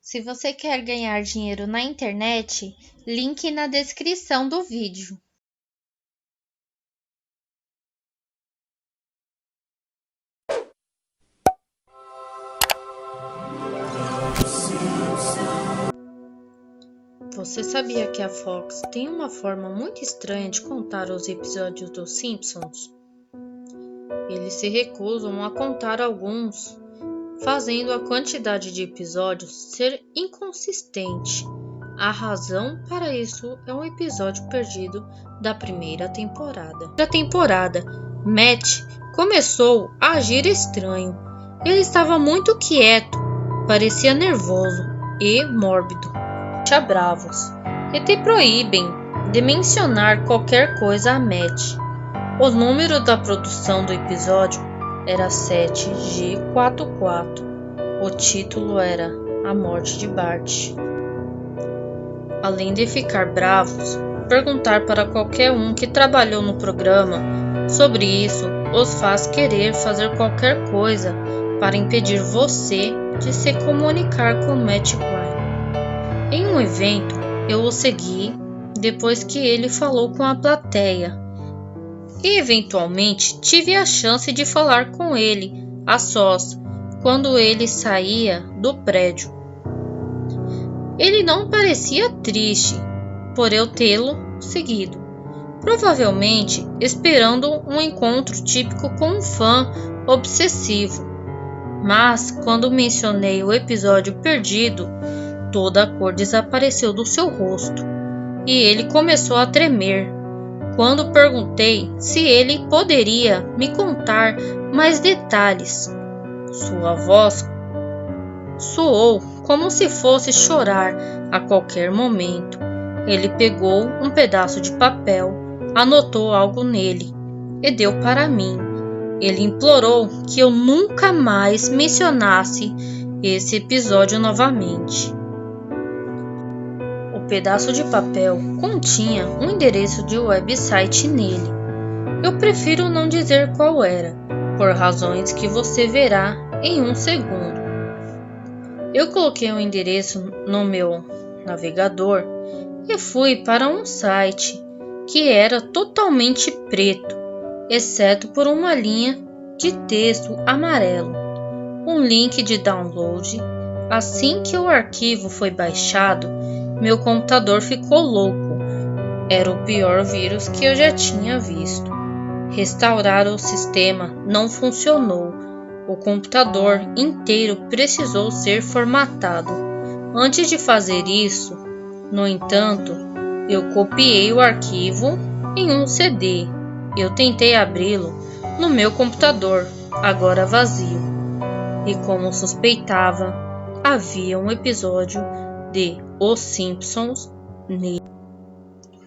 Se você quer ganhar dinheiro na internet, link na descrição do vídeo. Você sabia que a Fox tem uma forma muito estranha de contar os episódios dos Simpsons? Eles se recusam a contar alguns, fazendo a quantidade de episódios ser inconsistente. A razão para isso é um episódio perdido da primeira temporada. Matt começou a agir estranho. Ele estava muito quieto, parecia nervoso e mórbido. Bravos e te proíbem de mencionar qualquer coisa a Matt. O número da produção do episódio era 7G44. O título era A Morte de Bart. Além de ficar bravos, perguntar para qualquer um que trabalhou no programa sobre isso os faz querer fazer qualquer coisa para impedir você de se comunicar com Matt Groening. Em um evento, eu o segui depois que ele falou com a plateia e eventualmente tive a chance de falar com ele a sós quando ele saía do prédio. Ele não parecia triste por eu tê-lo seguido, provavelmente esperando um encontro típico com um fã obsessivo. Mas quando mencionei o episódio perdido, toda a cor desapareceu do seu rosto e ele começou a tremer. Quando perguntei se ele poderia me contar mais detalhes, sua voz soou como se fosse chorar a qualquer momento. Ele pegou um pedaço de papel, anotou algo nele e deu para mim. Ele implorou que eu nunca mais mencionasse esse episódio novamente. O pedaço de papel continha um endereço de website nele. Eu prefiro não dizer qual era, por razões que você verá em um segundo. Eu coloquei o endereço no meu navegador e fui para um site que era totalmente preto, exceto por uma linha de texto amarelo, um link de download. Assim que o arquivo foi baixado, meu computador ficou louco. Era o pior vírus que eu já tinha visto. Restaurar o sistema não funcionou. O computador inteiro precisou ser formatado. Antes de fazer isso, no entanto, eu copiei o arquivo em um CD. Eu tentei abri-lo no meu computador, agora vazio. E como suspeitava, havia um episódio de Os Simpsons nele.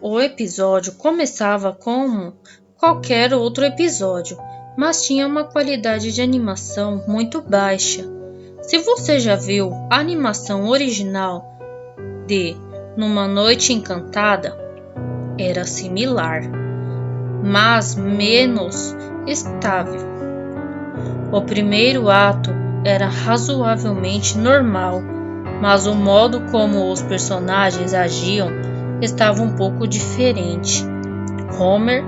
O episódio começava como qualquer outro episódio, mas tinha uma qualidade de animação muito baixa. Se você já viu a animação original de Numa Noite Encantada, era similar, mas menos estável. O primeiro ato era razoavelmente normal, mas o modo como os personagens agiam estava um pouco diferente. Homer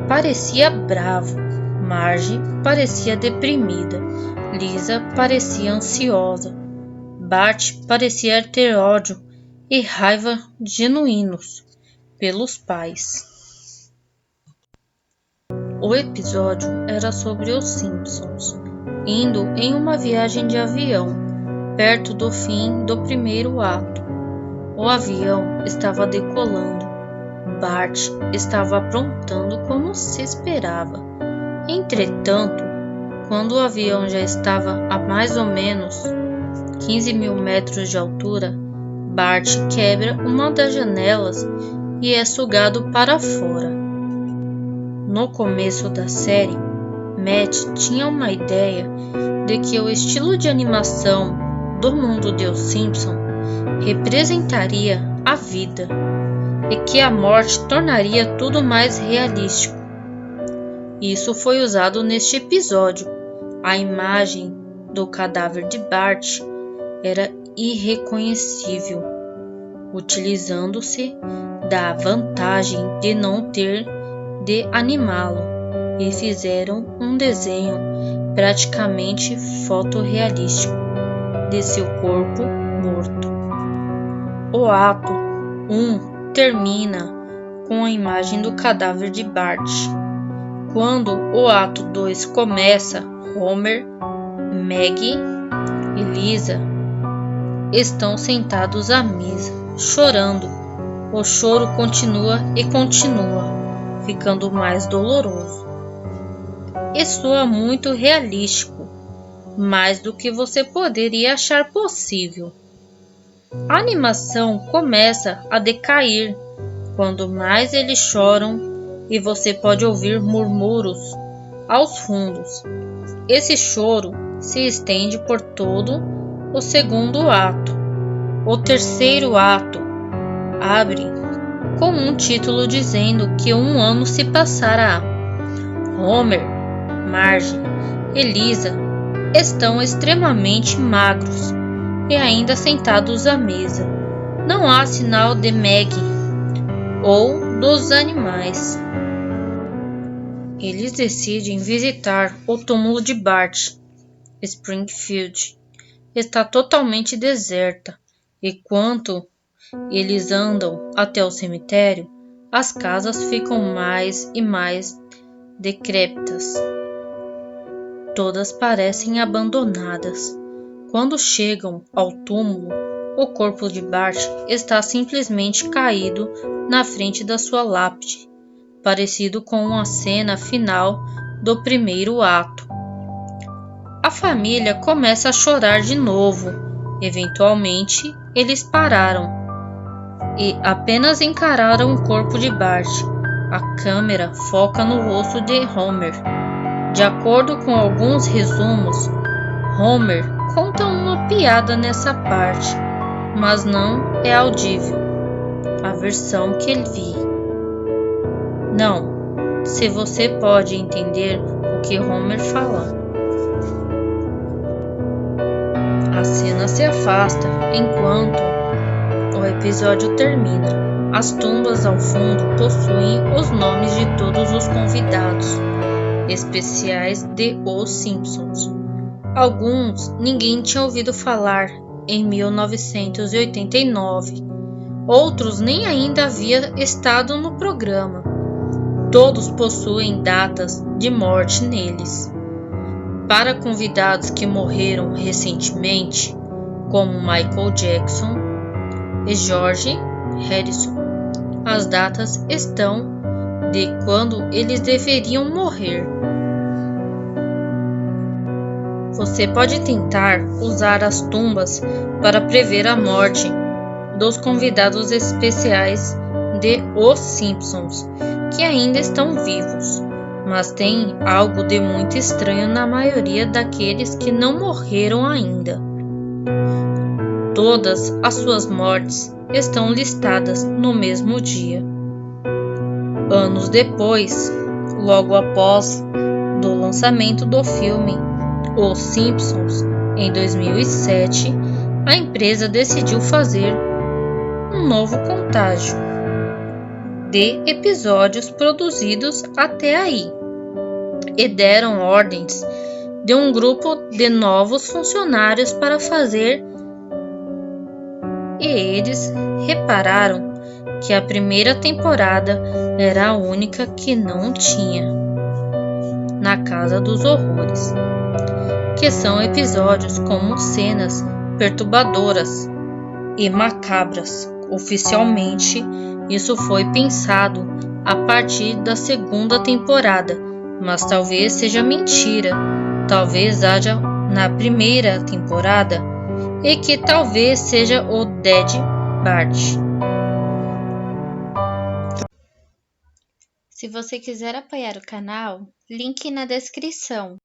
parecia bravo, Marge parecia deprimida, Lisa parecia ansiosa, Bart parecia ter ódio e raiva genuínos pelos pais. O episódio era sobre os Simpsons indo em uma viagem de avião perto do fim do primeiro ato. O avião estava decolando. Bart estava aprontando como se esperava. Entretanto, quando o avião já estava a mais ou menos 15.000 metros de altura, Bart quebra uma das janelas e é sugado para fora. No começo da série, Matt tinha uma ideia de que o estilo de animação do mundo de Os Simpsons representaria a vida e que a morte tornaria tudo mais realístico. Isso foi usado neste episódio. A imagem do cadáver de Bart era irreconhecível, utilizando-se da vantagem de não ter de animá-lo, e fizeram um desenho praticamente fotorrealístico de seu corpo morto. O ato 1 termina com a imagem do cadáver de Bart. Quando o ato 2 começa, Homer, Maggie e Lisa estão sentados à mesa, chorando. O choro continua e continua, ficando mais doloroso. E soa muito realístico, mais do que você poderia achar possível. A animação começa a decair quando mais eles choram e você pode ouvir murmúrios aos fundos. Esse choro se estende por todo o segundo ato. O terceiro ato abre com um título dizendo que um ano se passará. Homer, Marge e Lisa estão extremamente magros e ainda sentados à mesa. Não há sinal de Maggie ou dos animais. Eles decidem visitar o túmulo de Bart. Springfield está totalmente deserta, e quando eles andam até o cemitério, as casas ficam mais e mais decrépitas. Todas parecem abandonadas. Quando chegam ao túmulo, o corpo de Bart está simplesmente caído na frente da sua lápide, parecido com a cena final do primeiro ato. A família começa a chorar de novo. Eventualmente, eles pararam e apenas encararam o corpo de Bart. A câmera foca no rosto de Homer. De acordo com alguns resumos, Homer conta uma piada nessa parte, mas não é audível a versão que ele vi. Não, se você pode entender o que Homer fala. A cena se afasta enquanto o episódio termina. As tumbas ao fundo possuem os nomes de todos os convidados especiais de Os Simpsons. Alguns ninguém tinha ouvido falar em 1989. Outros nem ainda havia estado no programa. Todos possuem datas de morte neles. Para convidados que morreram recentemente, como Michael Jackson e George Harrison, as datas estão de quando eles deveriam morrer. Você pode tentar usar as tumbas para prever a morte dos convidados especiais de Os Simpsons, que ainda estão vivos, mas tem algo de muito estranho na maioria daqueles que não morreram ainda. Todas as suas mortes estão listadas no mesmo dia. Anos depois, logo após do lançamento do filme Os Simpsons, em 2007, a empresa decidiu fazer um novo contágio de episódios produzidos até aí e deram ordens de um grupo de novos funcionários para fazer, e eles repararam que a primeira temporada era a única que não tinha Na Casa dos Horrores, que são episódios como cenas perturbadoras e macabras. Oficialmente, isso foi pensado a partir da segunda temporada, mas talvez seja mentira. Talvez haja na primeira temporada e que talvez seja o Dead Bart. Se você quiser apoiar o canal, link na descrição.